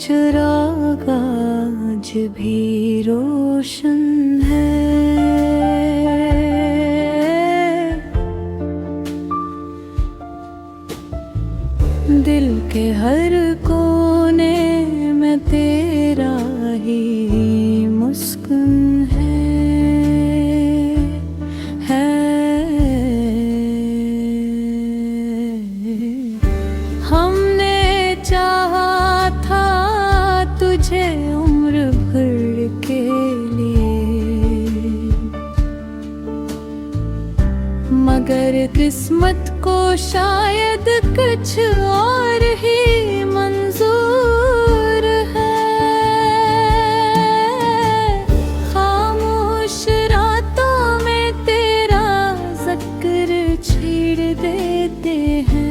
चिराग आज भी रोशन है। दिल के हर कोने में तेरा ही मुस्कुन है। हमने चाहा था तुझे उम्र भर के लिए, मगर किस्मत को शायद कुछ और ही मंजूर है। खामोश रातों में तेरा जिक्र छेड़ देते हैं,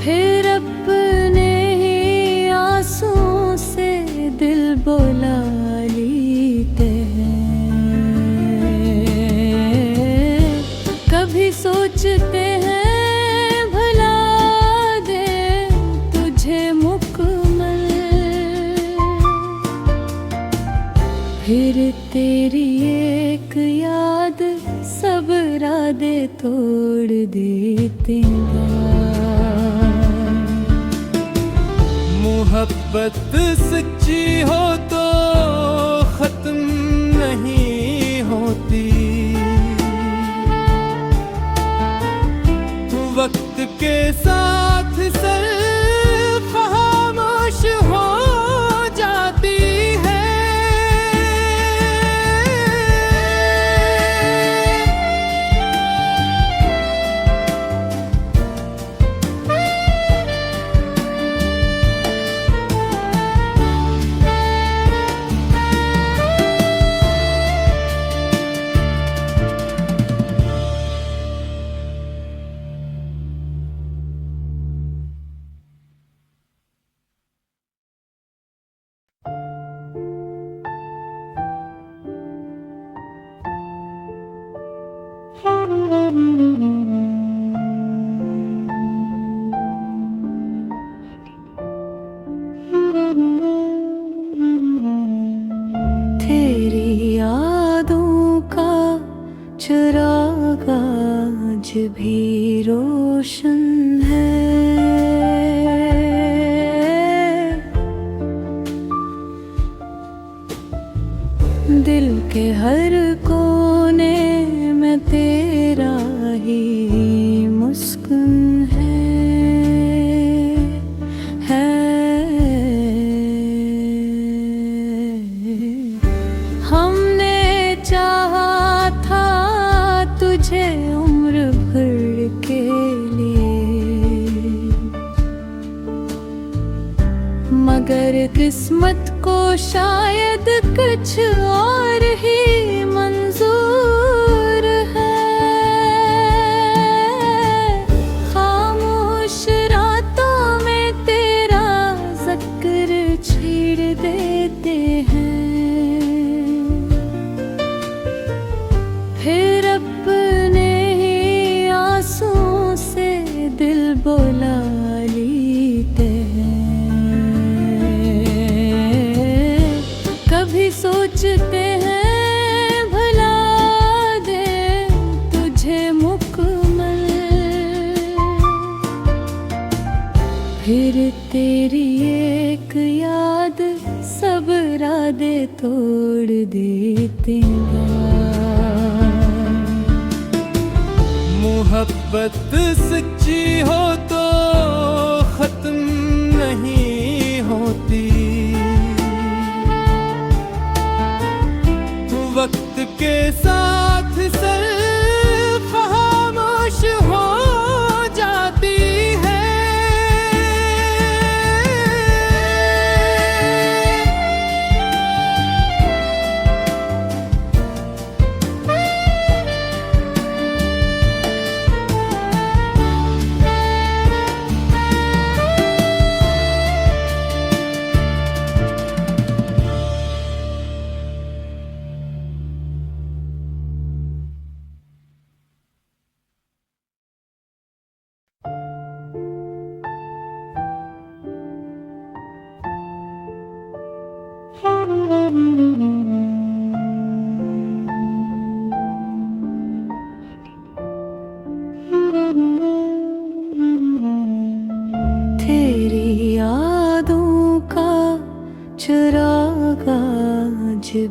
फिर अपने ही आंसुओं से दिल बुला लेते हैं। कभी सोचते हैं भुला दे तुझे मुकम्मल, फिर तेरी एक याद सब इरादे तोड़ देते हैं। मोहब्बत सच्ची हो तो खत्म नहीं होती, वक्त के साथ सिर्फ खामोश हो जाती है। तेरी यादों का चिराग आज भी रोशन है। दिल के हर कोने में तेरा ही मुस्कुन हमने चाहा था तुझे उम्र भर के लिए, मगर किस्मत को शायद कुछ और ही मंजूर है। खामोश रातों में तेरा जिक्र छेड़ देते हैं, फिर अपने ही आंसुओं से दिल बुला लेते हैं। कभी सोचते हैं भुला दे तुझे मुकम्मल, फिर तेरी एक याद सब इरादे तोड़ देते हैं। मोहब्बत सच्ची हो तो खत्म नहीं होती, वक्त के साथ सिर्फ खामोश हो जाती है।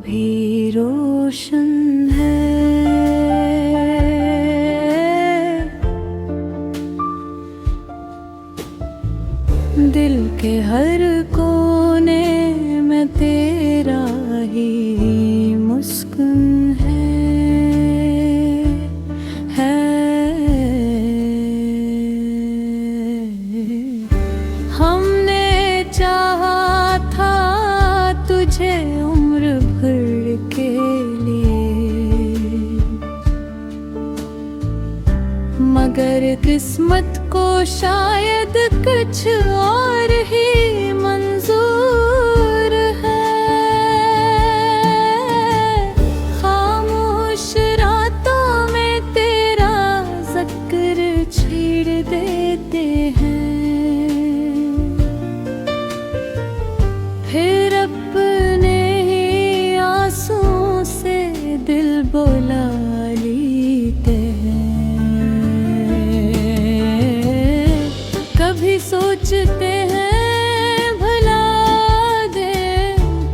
भी रोशन है। दिल के हर कोने में तेरा ही मुस्कुन है। हमने चाहा था तुझे उम्र भर के लिए, मगर किस्मत को शायद कुछ और ही मंजूर है। खामोश रातों में तेरा जिक्र छेड़ देते हैं, फिर अपने ही आंसुओं से दिल बुला लेते हैं। कभी सोचते हैं भुला दे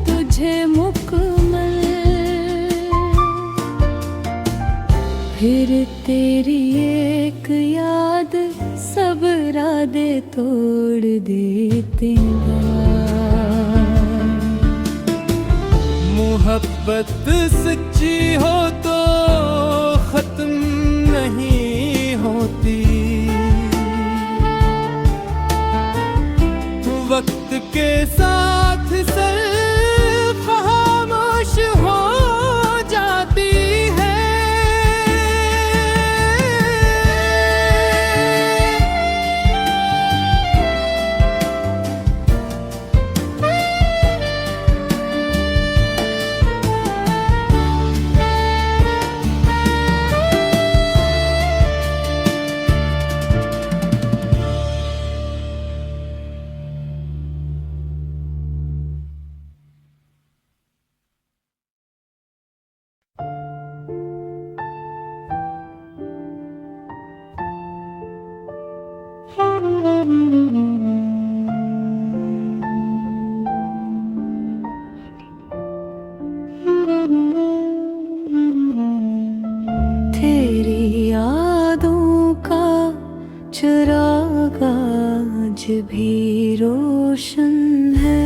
तुझे मुकम्मल, फिर तेरी एक याद सब इरादे तोड़ देते हैं। मोहब्बत सच्ची हो तो खत्म नहीं होती, वक्त के साथ सिर्फ खामोश हो जाती है। तेरी यादों का चिराग आज भी रोशन है।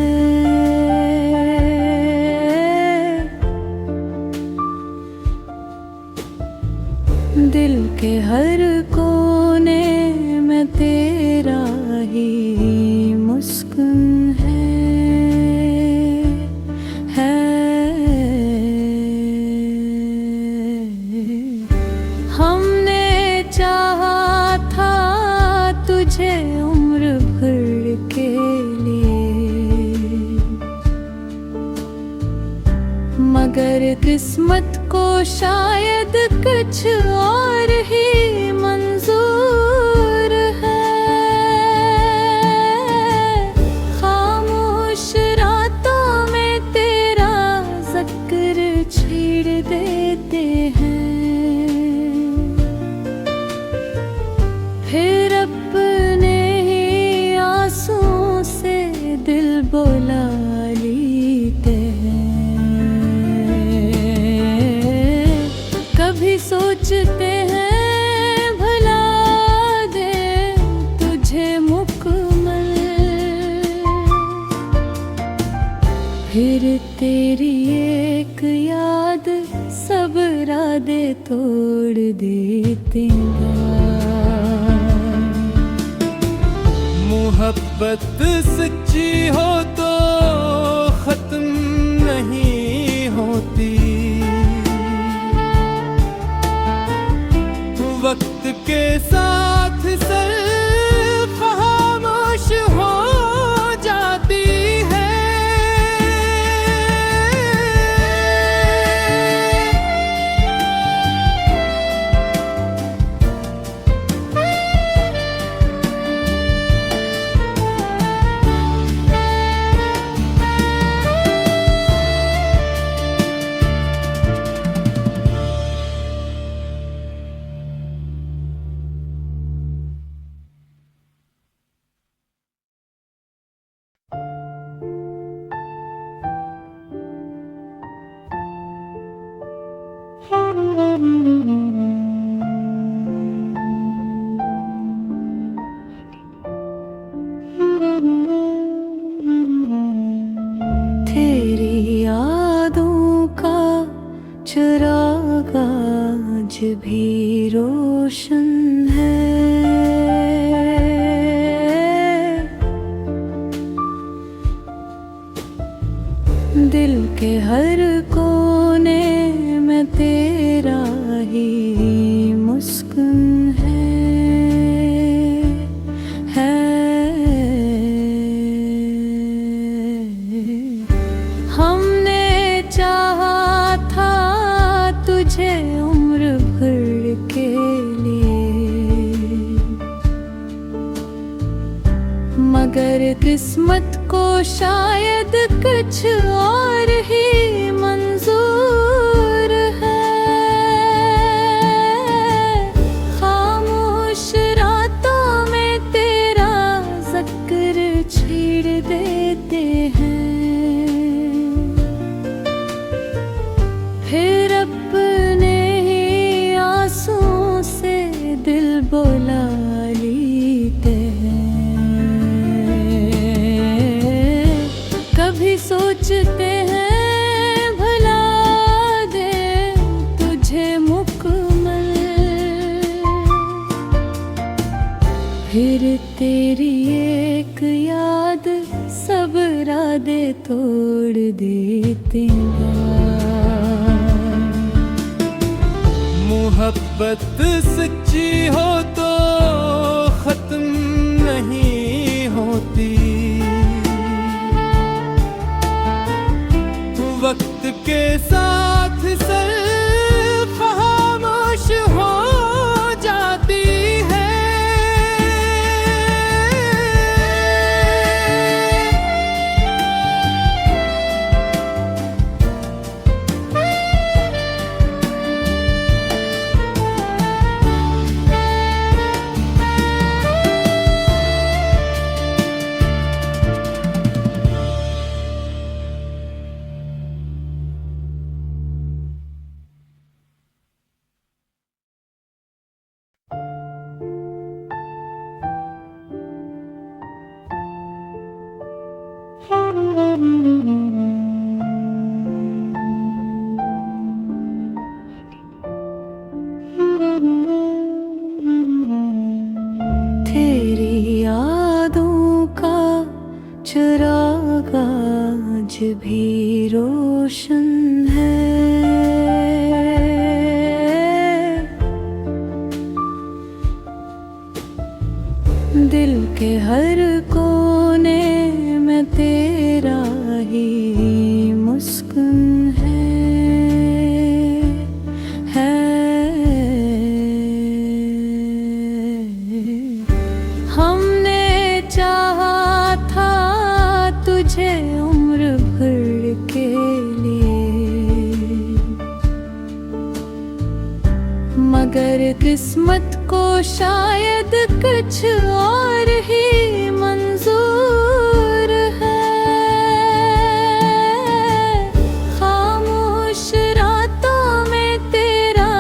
दिल के हर कोने में तेरा ही मुस्कुन है। हमने चाहा था तुझे उम्र भर के लिए, मगर किस्मत को शायद कुछ और ही मंजूर है। खामोश रातों में तेरा जिक्र छेड़ देते हैं, फिर अपने ही आंसुओं से दिल बुला लेते हैं। कभी सोचते हैं भुला दे तुझे मुकम्मल, फिर तेरी एक याद सब इरादे तोड़ देते हैं। मोहब्बत सच्ची हो तो खत्म नहीं होती, वक्त के साथ सिर्फ खामोश हो जाती है। रोशन है। दिल के हर कोने में तेरा ही मुस्कुन है। हमने चाहा था तुझे उम्र भर के लिए, मगर किस्मत को शायद कुछ और ही मंजूर है। खामोश रातों में तेरा जिक्र छेड़ देते हैं, फिर अपने ही आंसुओं से दिल बुला लेते हैं। कभी सोचते हैं भुला दे तुझे मुकम्मल, फिर तेरी एक याद सब इरादे तोड़ देते हैं। मोहब्बत सच्ची हो तो खत्म नहीं होती, वक्त के साथ सिर्फ खामोश हो जाती है। तेरी यादों का चिराग आज भी रोशन है। दिल के हर कोने में तेरा ही मुस्कुन है। हमने चाहा था तुझे उम्र भर के लिए, मगर किस्मत को शायद कुछ और ही मंजूर है। खामोश रातों में तेरा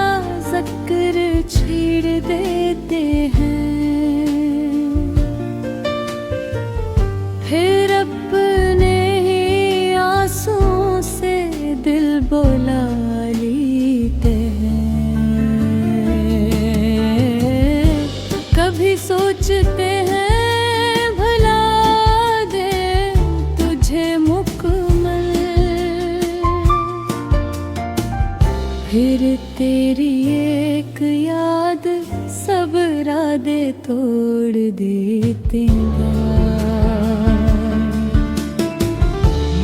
जिक्र छेड़ देते हैं, फिर अपने ही आंसुओं से दिल बुला लेते हैं। कभी सोचते हैं भुला दे तुझे मुकम्मल, फिर तेरी एक याद सब इरादे तोड़ देते हैं।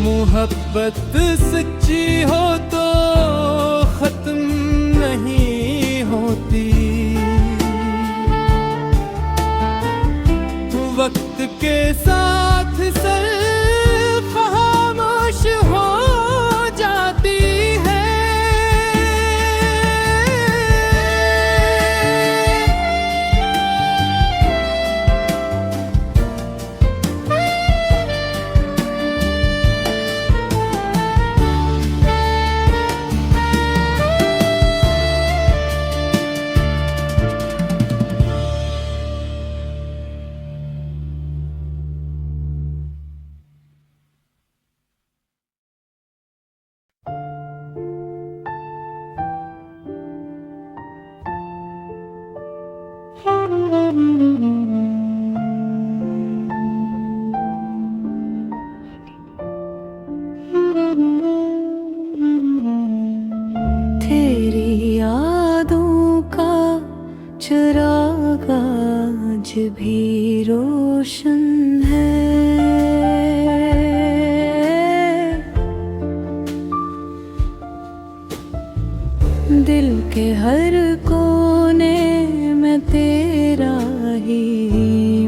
मोहब्बत सच्ची हो तो खत्म नहीं होती, वक्त के साथ सिर्फ खामोश हो जाती है। तेरी यादों का चिराग आज भी रोशन है। दिल के हर कोने में तेरा ही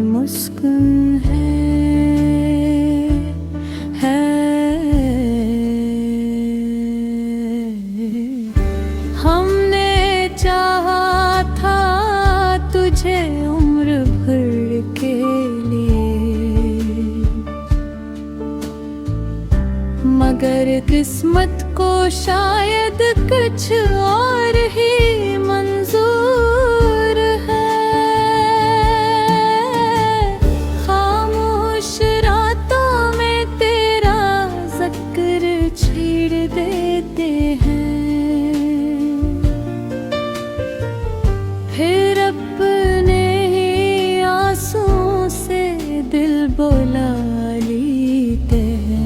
मुस्कुन है। हमने चाहा था तुझे उम्र भर के लिए, मगर किस्मत को शायद कुछ और ही मंजूर है। खामोश रातों में तेरा जिक्र छेड़ देते हैं, फिर अपने ही आंसुओं से दिल बुला लेते हैं।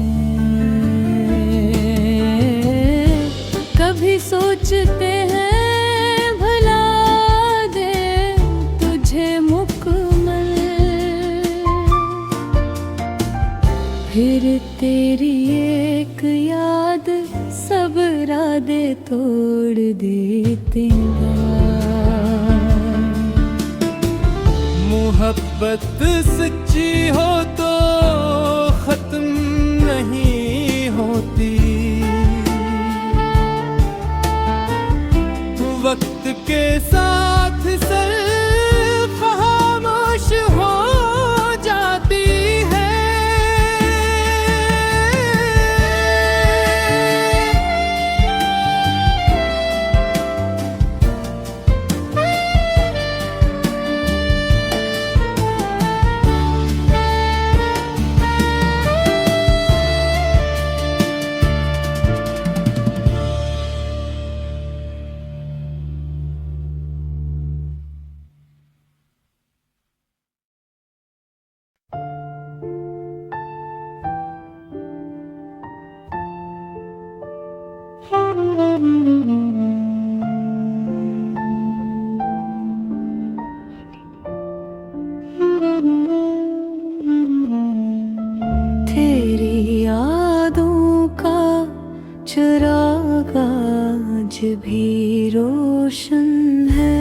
कभी सोचते हैं भुला दे तुझे मुकम्मल, फिर तेरी एक याद सब इरादे तोड़ देते हैं। मोहब्बत सच्ची हो तो खत्म नहीं होती, वक्त के साथ सिर्फ खामोश हो जाती है। तेरी यादों का चिराग आज भी रोशन है।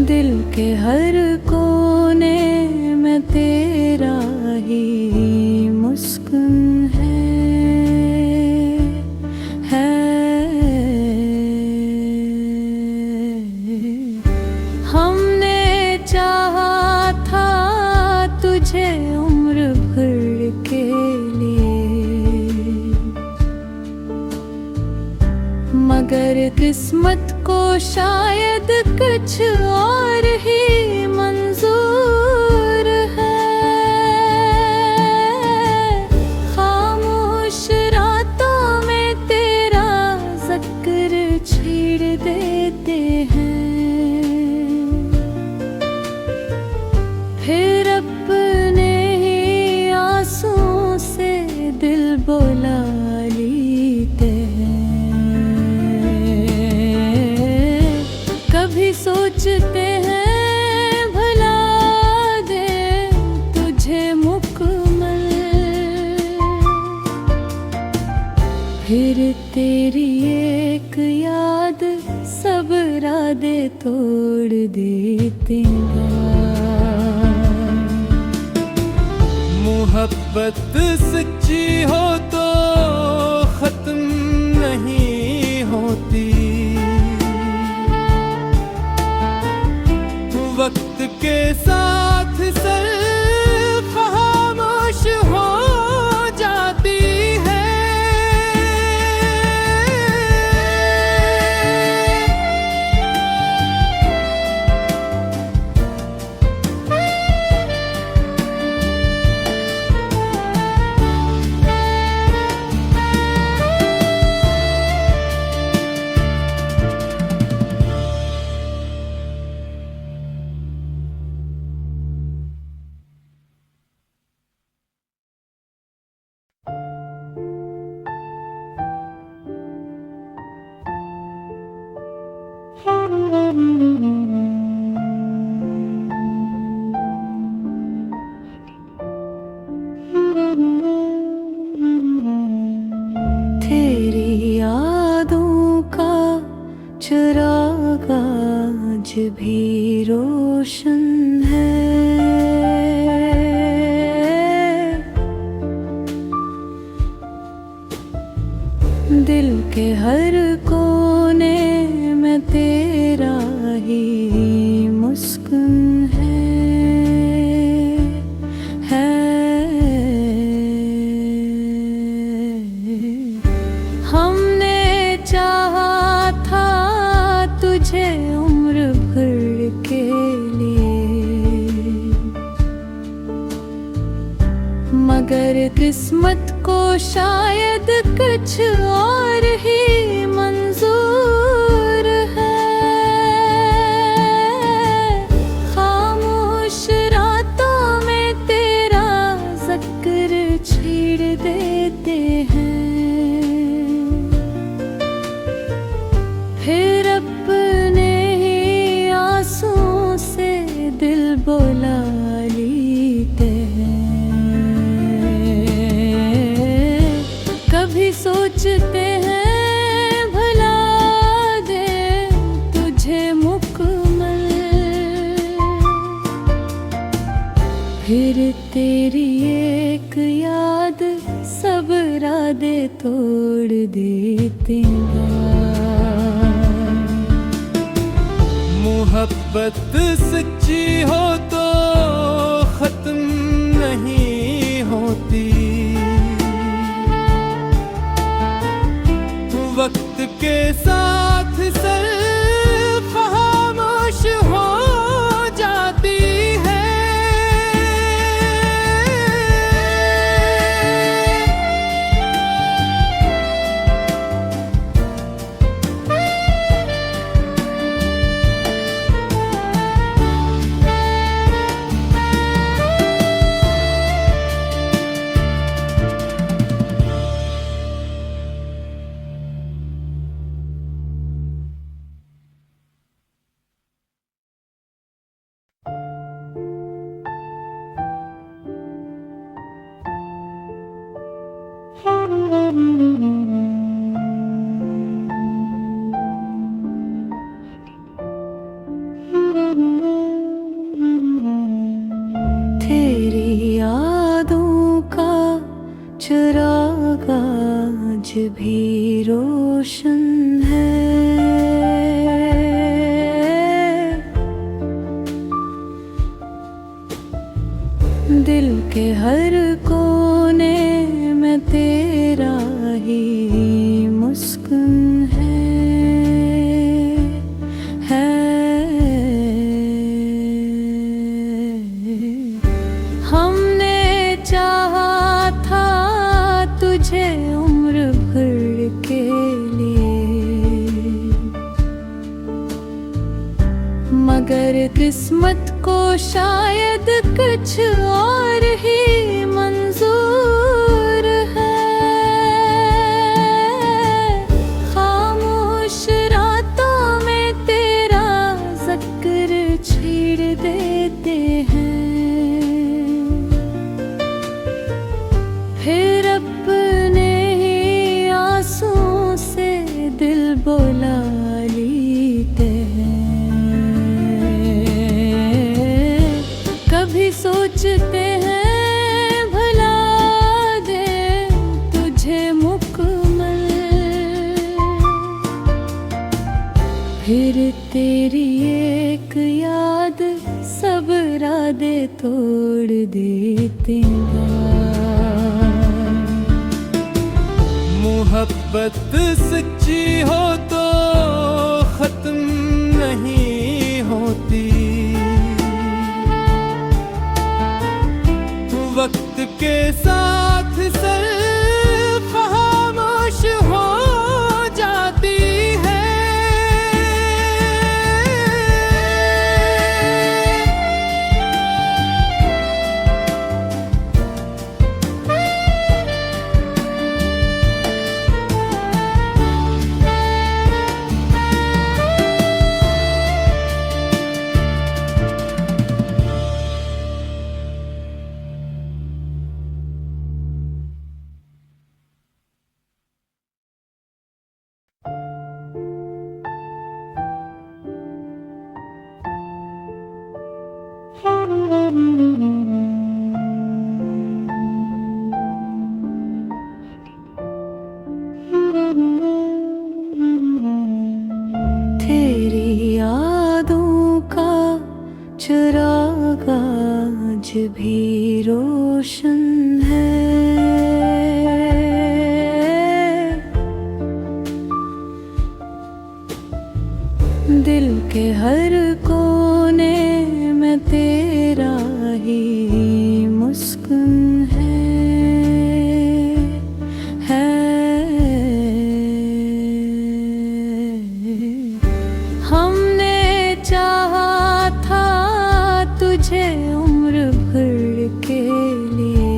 दिल के हर कोने में तेरा ही मुस्कुन है। हमने चाहा था तुझे उम्र भर के लिए, मगर किस्मत को शायद कुछ और ही मंजूर है। खामोश रातों में तेरा जिक्र छेड़ देते हैं, फिर अपने ही आंसुओं से दिल बुला लेते हैं। कभी सोचते हैं भुला दे तुझे मुकम्मल, फिर तेरी एक याद सब इरादे तोड़ देते हैं। मोहब्बत सच्ची हो तो खत्म नहीं होती, वक्त के साथ सिर्फ खामोश हो जाती है। चिराग आज भी रोशन है। दिल के हर कोने में तेरा ही मुस्कुन है। हमने चाहा था तुझे उम्र भर के लिए, मगर किस्मत को शायद कुछ और ही मंजूर है। खामोश रातों में तेरा जिक्र छेड़ देते हैं, फिर अपने ही आंसुओं से दिल बुला लेते हैं। कभी सोचते हैं भुला दे तुझे मुकम्मल, फिर तेरी एक याद सब इरादे तोड़ देते हैं। मोहब्बत सच्ची हो तो खत्म नहीं होती, वक्त के साथ सिर्फ खामोश हो जाती है। तेरी यादों का चिराग आज भी रोशन है। दिल के हर कोने में तेरा ही मुस्कुन है। हमने चाहा था तुझे उम्र भर के लिए, मगर किस्मत को शायद कुछ और ही मंजूर है। खामोश रातों में तेरा जिक्र छेड़ देते हैं, फिर अपने ही आंसुओं से दिल बुला लेते हैं। कभी सोचते हैं भुला दे तुझे मुकम्मल, फिर तेरी एक याद सब इरादे तोड़ देते हैं। मोहब्बत सच्ची हो तो खत्म नहीं होती, वक्त के साथ सिर्फ खामोश हो जाती है। भी रोशन है। दिल के हर कोने में तेरा ही मुस्कुन है। हमने चाहा था तुझे उम्र भर के लिए,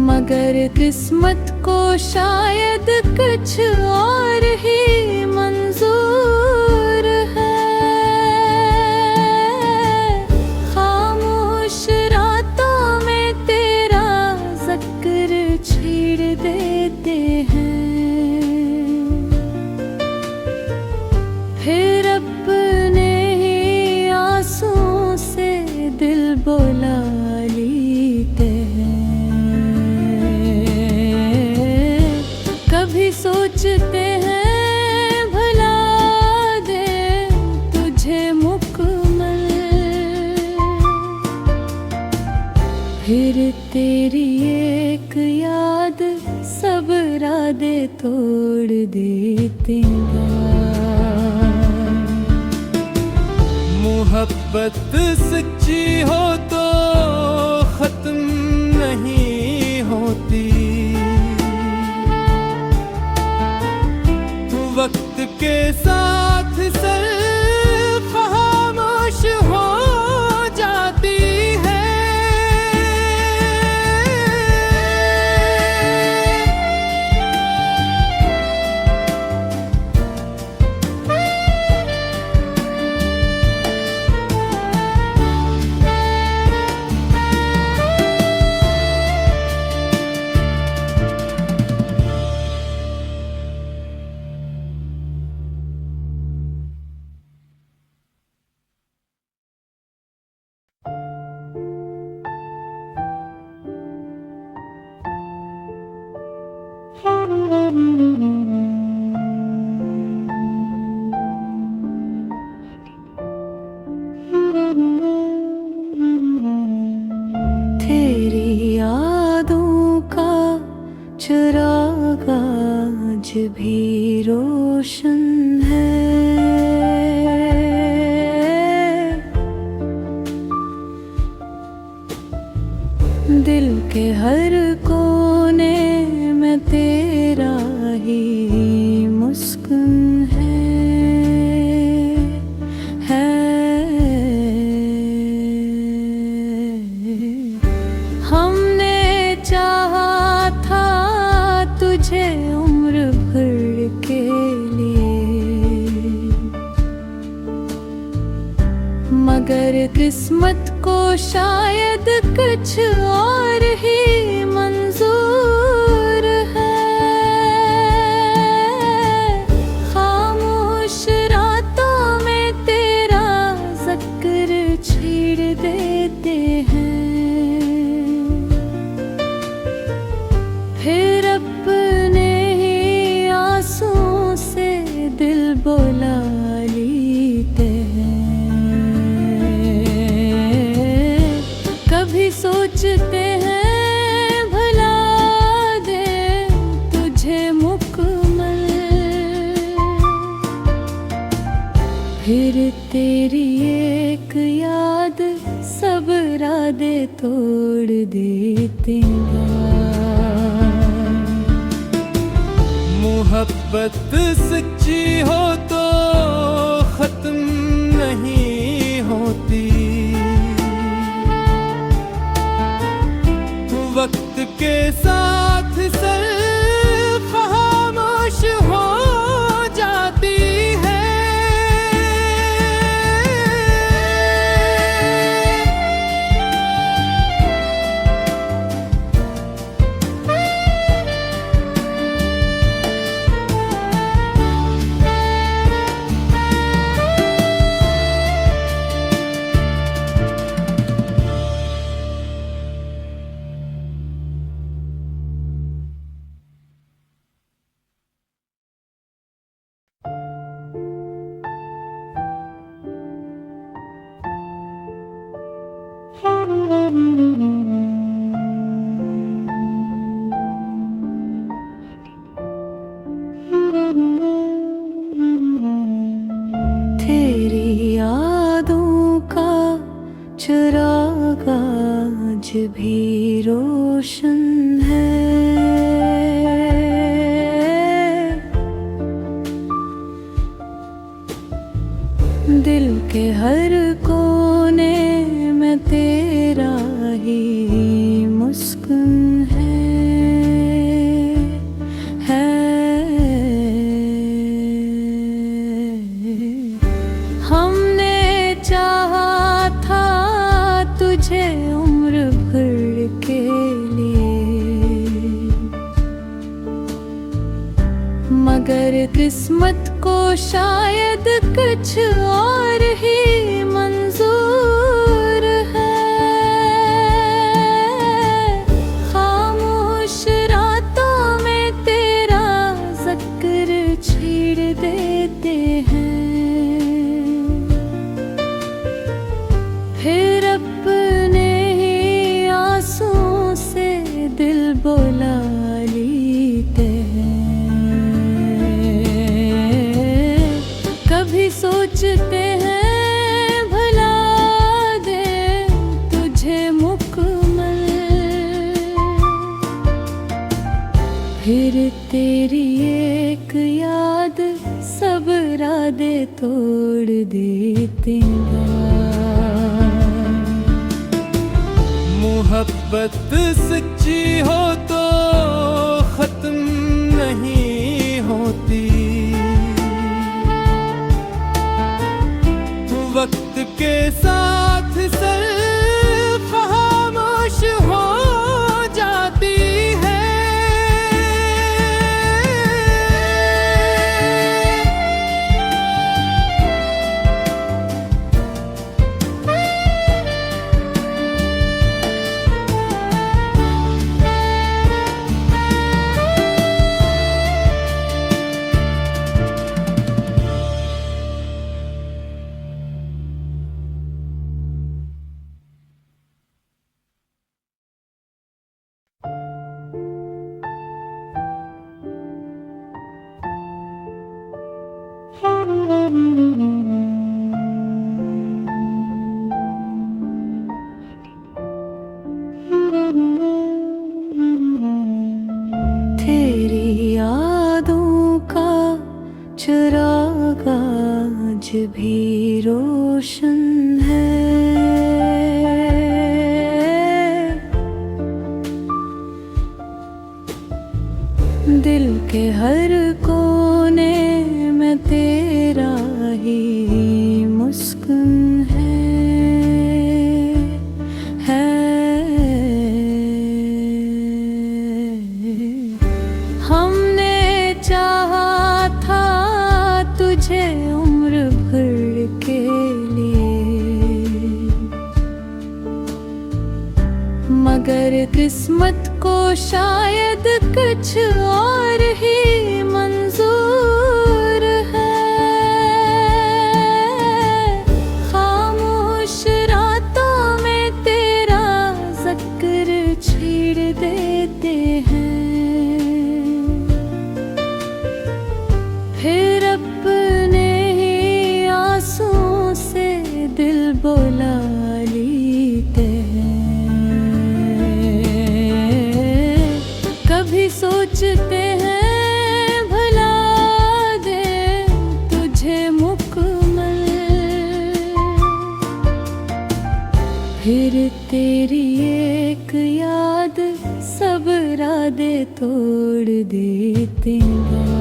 मगर किस्मत को शायद कुछ और ही मंजूर है। खामोश रातों में तेरा जिक्र छेड़ देते हैं, फिर अपने ही आंसुओं से दिल बुला लेते हैं। कभी सोचते हैं भुला दे तुझे मुकम्मल, फिर तेरी एक याद सब इरादे तोड़ देते हैं। मोहब्बत सच्ची हो तो खत्म नहीं होती, वक्त के साथ सिर्फ खामोश हो जाती है। तेरी यादों का चिराग आज भी रोशन है। दिल के हर कोने में तेरा ही मुस्कुन हमने चाहा था तुझे उम्र भर के लिए, मगर किस्मत को शायद कुछ और ही मंजूर है। खामोश रातों में तेरा जिक्र छेड़ देते हैं, फिर अपने ही आंसुओं से दिल बुला लेते हैं। कभी सोचते हैं भुला दे तुझे मुकम्मल, फिर तेरी एक याद सब इरादे तोड़ देते हैं। मोहब्बत सच्ची हो तो खत्म नहीं होती, वक्त के साथ सिर्फ खामोश हो जाती है। रोशन है। दिल के हर कोने में तेरा ही मुस्कुन है। हमने चाहा था तुझे उम्र भर के लिए, मगर किस्मत को शायद कुछ और ही मंजूर है। खामोश रातों में तेरा जिक्र छेड़ देते हैं, फिर अपने ही आंसुओं से दिल बुला लेते हैं। कभी सोचते हैं भुला दे तुझे मुकम्मल, फिर तेरी एक याद सब इरादे तोड़ देते हैं। मोहब्बत सच्ची हो तो खत्म नहीं होती, वक्त के साथ सिर्फ खामोश हो जाती है। तेरी यादों का चिराग आज भी रोशन है। दिल के हर कोने में तेरा ही मुस्कुन हमने चाहा था तुझे उम्र भर के लिए, मगर किस्मत को शायद कुछ और ही मंजूर है। खामोश रातों में तेरा जिक्र छेड़ देते हैं, फिर अपने ही आंसुओं से दिल बुला लेते हैं। कभी सोचते हैं भुला दे तुझे मुकम्मल, फिर तेरी एक याद सब इरादे तोड़ देते हैं।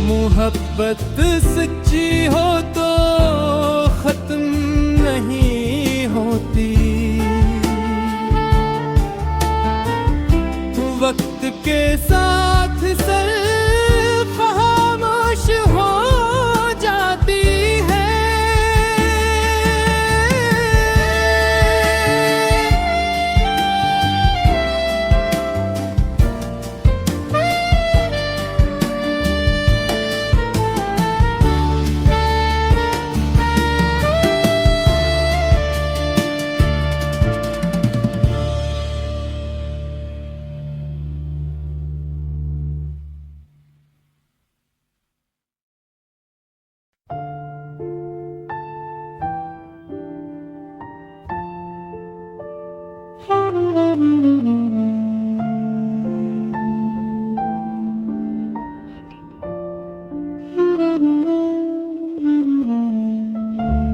मोहब्बत सच्ची हो तो खत्म नहीं होती, वक्त के साथ सिर्फ खामोश हो जाती है।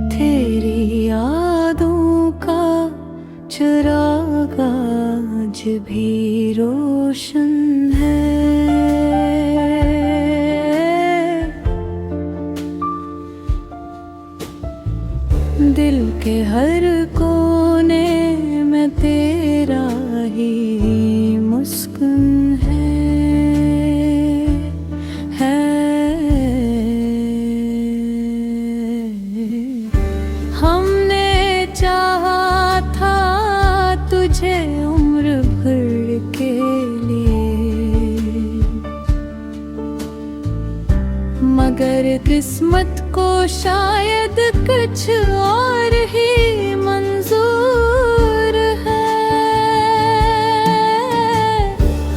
तेरी यादों का चिराग आज भी रोशन है। दिल के हर कोने में तेरा ही मुस्कुन हमने चाहा था तुझे उम्र भर के लिए, मगर किस्मत को शायद कुछ और ही मंजूर है।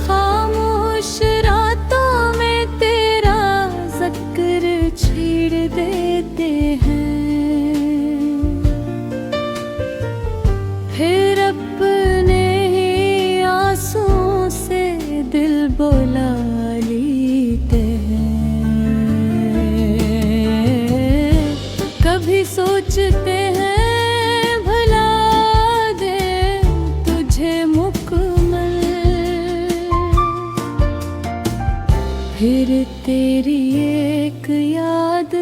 खामोश रातों में तेरा जिक्र छेड़ देते हैं, फिर अपने ही आंसुओं से दिल बुला लेते हैं। कभी सोचते हैं भुला दे तुझे मुकम्मल, फिर तेरी एक याद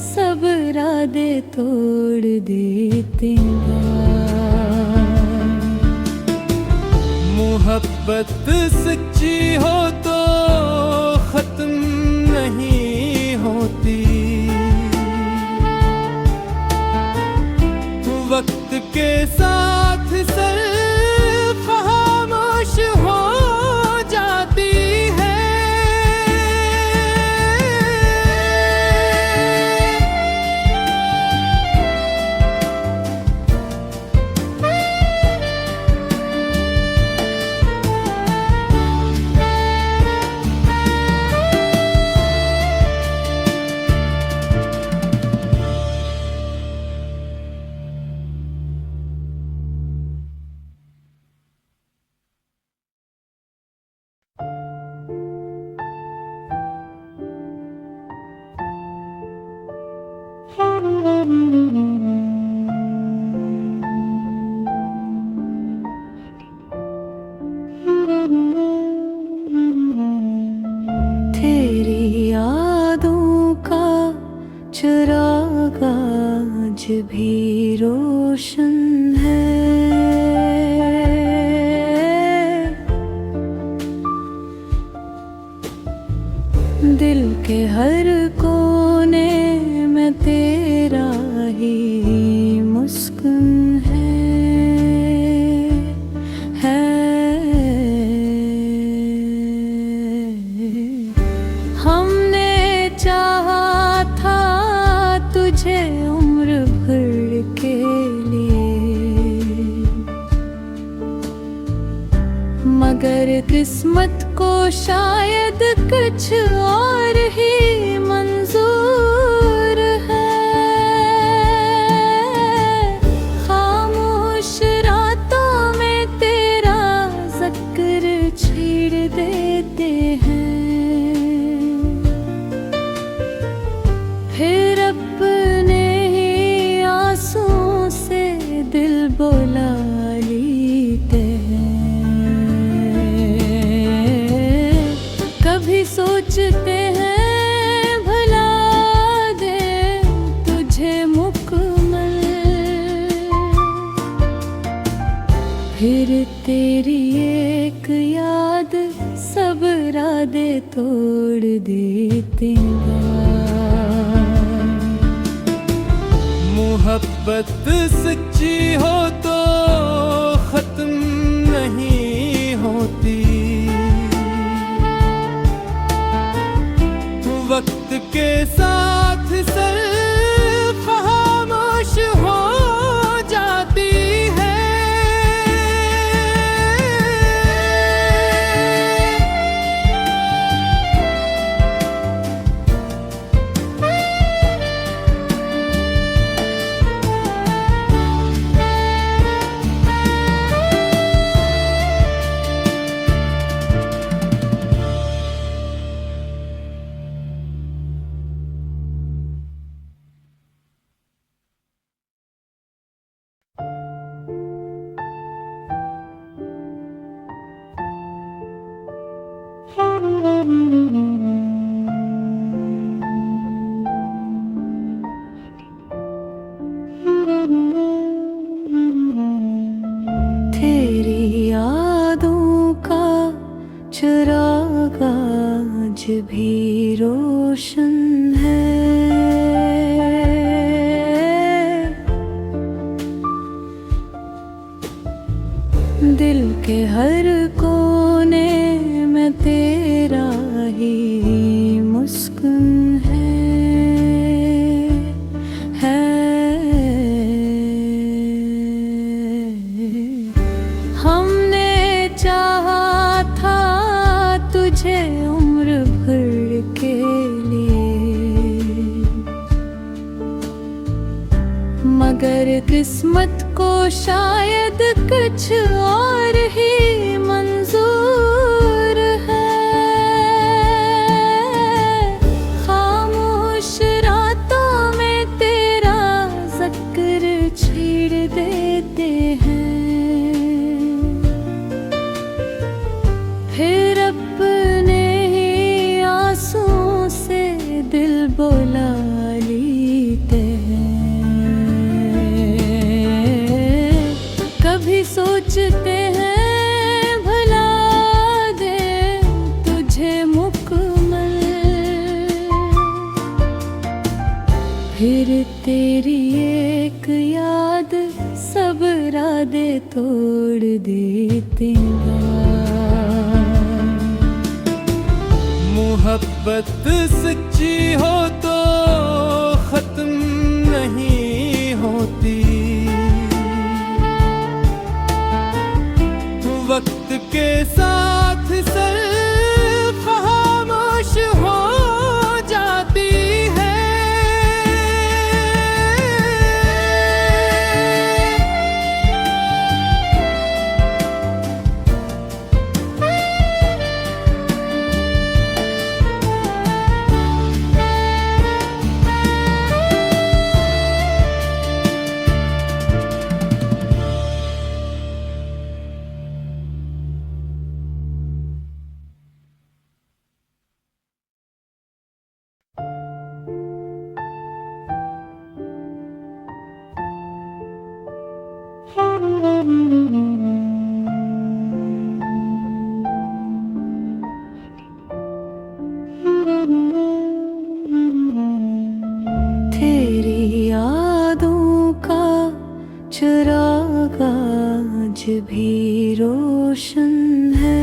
सब इरादे तोड़ देते हैं। मोहब्बत सच्ची हो तो खत्म नहीं होती, वक्त के साथ सिर्फ खामोश हो जाती है। तेरी यादों का चिराग आज भी रोशन है। दिल के हर कोने में तेरा ही मुस्कुन हमने चाहा था तुझे उम्र भर के लिए, मगर किस्मत को शायद कुछ और ही मंजूर है। खामोश रातों में तेरा जिक्र छेड़ देते हैं, फिर अपने ही आंसुओं से दिल बुला लेते हैं। कभी सोचते हैं भुला दे तुझे मुकम्मल, फिर तेरी एक याद सब इरादे तोड़ देते हैं। मोहब्बत सच्ची हो तो खत्म नहीं होती, वक्त के साथ सिर्फ खामोश हो जाती है। चिराग आज भी रोशन है। दिल के हर कोने में तेरा ही मुस्कुन है। हमने चाहा था तुझे उम्र भर के लिए, मगर किस्मत को शायद कुछ और ही मंजूर है। खामोश रातों में तेरा जिक्र छेड़ देते हैं, फिर अपने ही आंसुओं से दिल बुला लेते हैं। कभी सोचते हैं भुला दे तुझे मुकम्मल, फिर तेरी एक याद सब इरादे तोड़ देते हैं। मोहब्बत सच्ची हो तो खत्म नहीं होती, वक्त के साथ सिर्फ खामोश हो जाती है। तेरी यादों का चिराग आज भी रोशन है।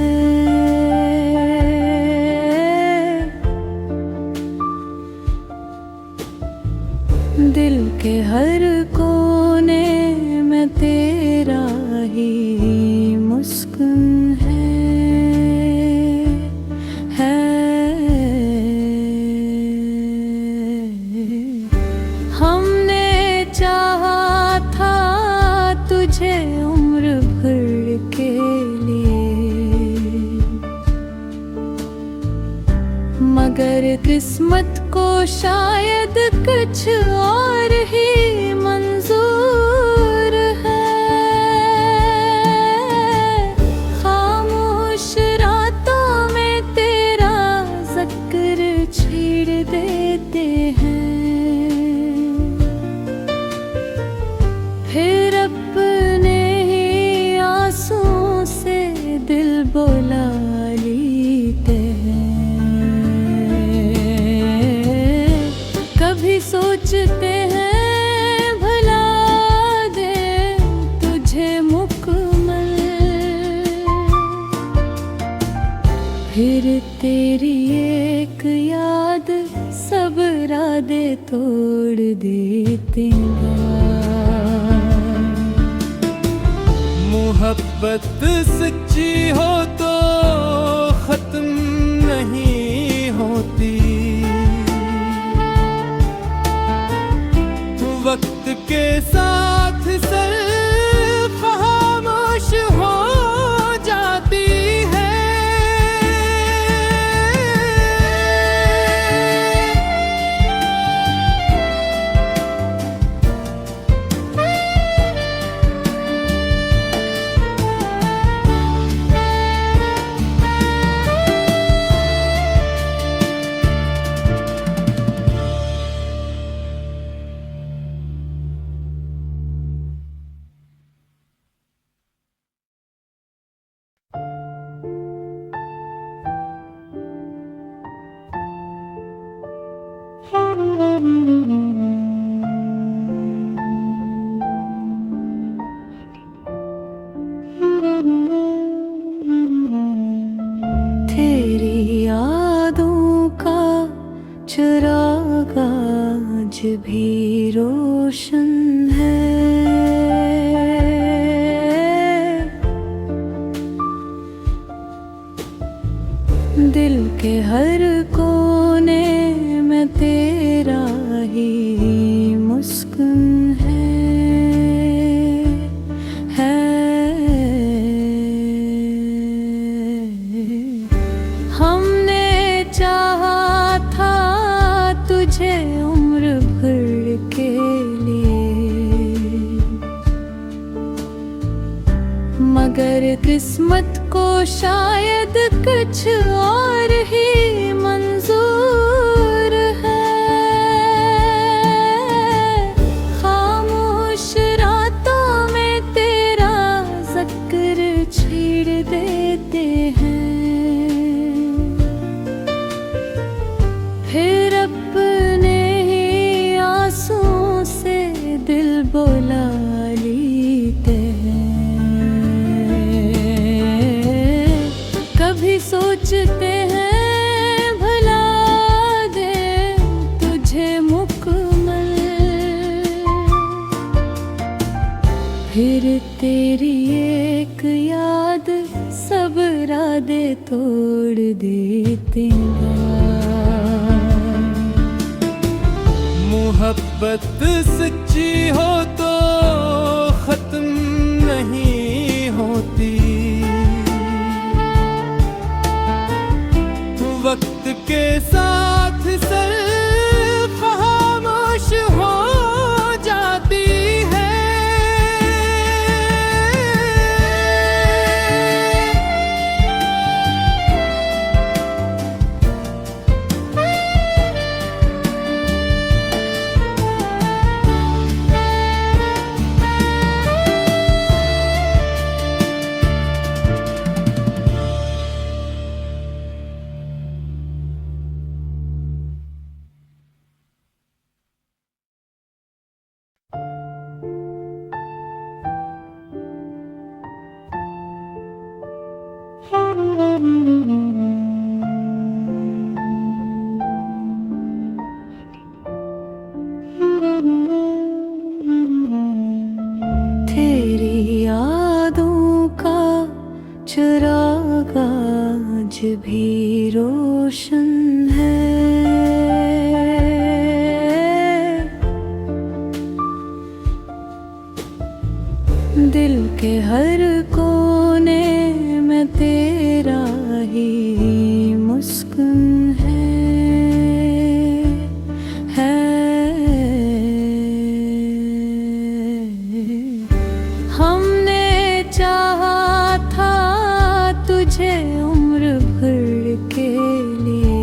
दिल के हर कोने में तेरा ही मुस्कुन है। हमने चाहा था तुझे उम्र भर के लिए, मगर किस्मत को शायद कुछ और ही मंजूर है। खामोश रातों में तेरा जिक्र छेड़ देते हैं, फिर अपने ही आंसुओं से दिल बुला लेते हैं। कभी सोचते हैं भुला दे तुझे मुकम्मल, फिर तेरी एक याद सब इरादे तोड़ देते हैं। मोहब्बत सच्ची हो तो खत्म नहीं होती, वक्त के साथ सिर्फ खामोश हो जाती है। भी रोशन है। दिल के हर कोने में तेरा ही मुस्कुन है। हमने चाहा था तुझे उम्र भर के लिए, मगर किस्मत को शायद कुछ और ही मंजूर है। खामोश रातों में तेरा जिक्र छेड़ देते हैं, फिर अपने ही आंसुओं से दिल बुला लेते हैं। कभी सोचते हैं भुला दे तुझे मुकम्मल, फिर तेरी एक याद सब इरादे तोड़ देते हैं। मोहब्बत सच्ची हो तो खत्म नहीं होती, वक्त के साथ सिर्फ खामोश हो जाती है। तेरी यादों का चिराग आज भी रोशन है। दिल के हर कोने में तेरा ही मुस्कुन है। हमने चाहा था तुझे उम्र भर के लिए,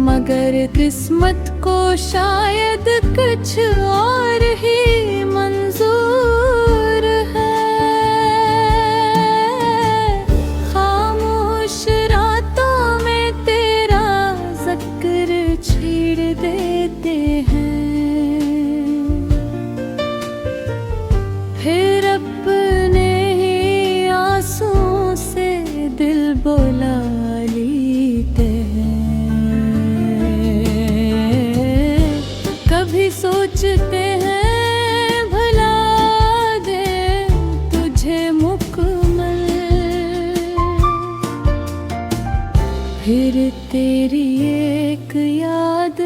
मगर किस्मत को शायद कुछ और ही मंजूर है। खामोश रातों में तेरा जिक्र छेड़ देते हैं, फिर अपने ही आंसुओं से दिल बुला लेते हैं। कभी सोचते हैं भुला दे तुझे मुकम्मल, फिर तेरी एक याद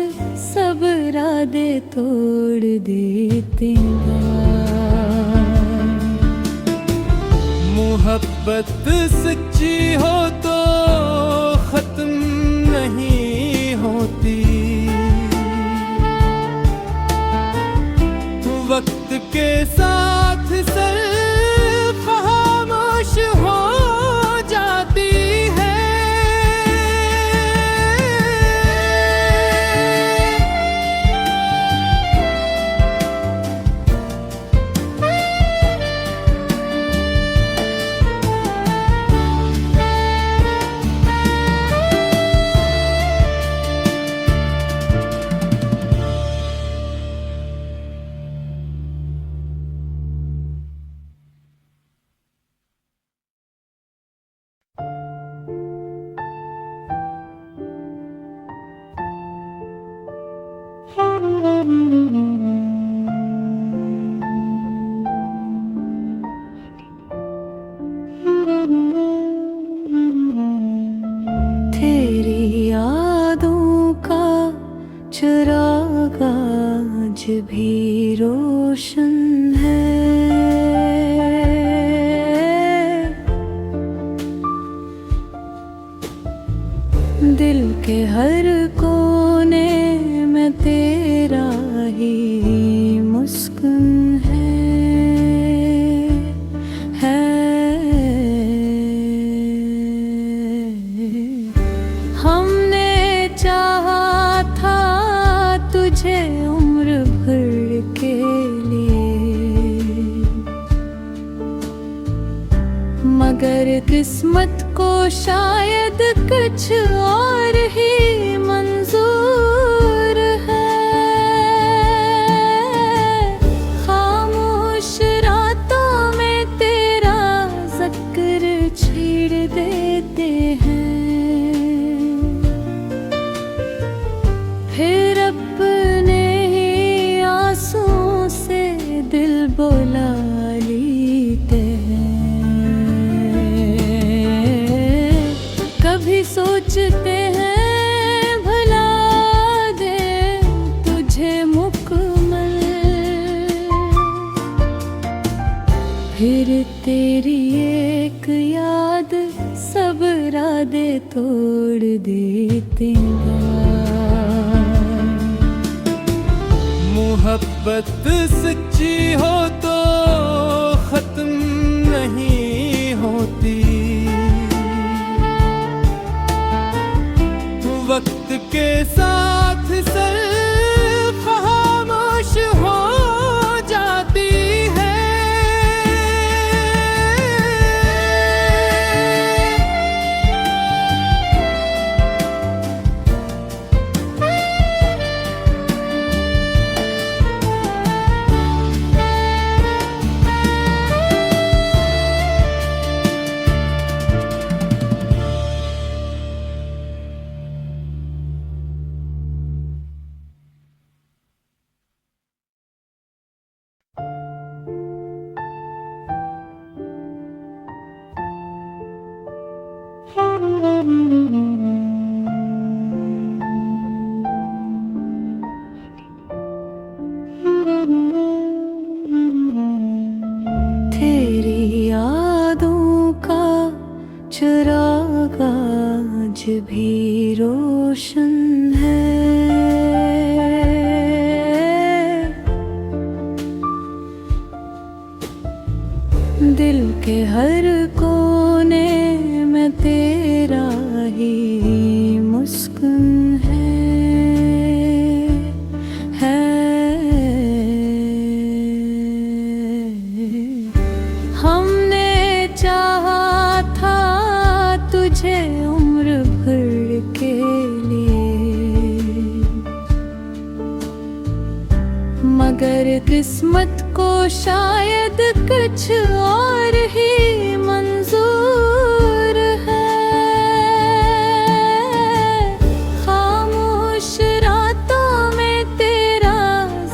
सब इरादे तोड़ देते हैं। मोहब्बत सच्ची हो तो खत्म नहीं होती, वक्त के साथ सिर्फ खामोश हो जाती है। भी रोशन है। दिल के हर कोने में तेरा ही मुस्कुन है। हमने चाहा था तुझे उम्र भर के लिए, मगर किस्मत को शायद कुछ और ही मंजूर है। खामोश रातों में तेरा जिक्र छेड़ देते हैं, फिर अपने ही आंसुओं से दिल बुला लेते हैं। कभी सोचते हैं भुला दे तुझे मुकम्मल, फिर तेरी एक याद सब इरादे तोड़ देते हैं। मोहब्बत सच्ची हो तो खत्म नहीं होती, वक्त के साथ सिर्फ खामोश हो जाती है। तेरी यादों का चिराग आज भी रोशन है। दिल के हर कोने में तेरा ही मुस्कुन है। हमने चाहा था तुझे उम्र भर के लिए, मगर किस्मत को शायद कुछ और ही मंजूर है। खामोश रातों में तेरा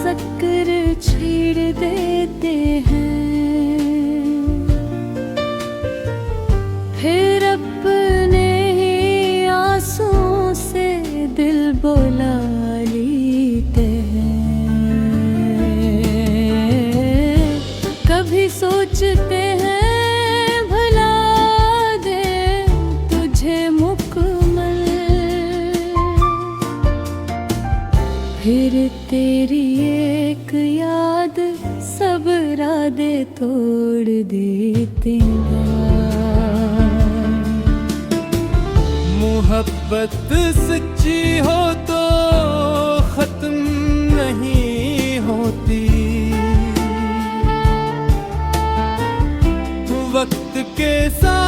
जिक्र छेड़ देते हैं, फिर अपने ही आंसुओं से दिल बुला लेते हैं। कभी सोचते हैं भुला दे तुझे मुकम्मल, फिर तेरी एक याद सब इरादे तोड़ देते हैं। मोहब्बत सच्ची हो तो खत्म नहीं होती, वक्त के साथ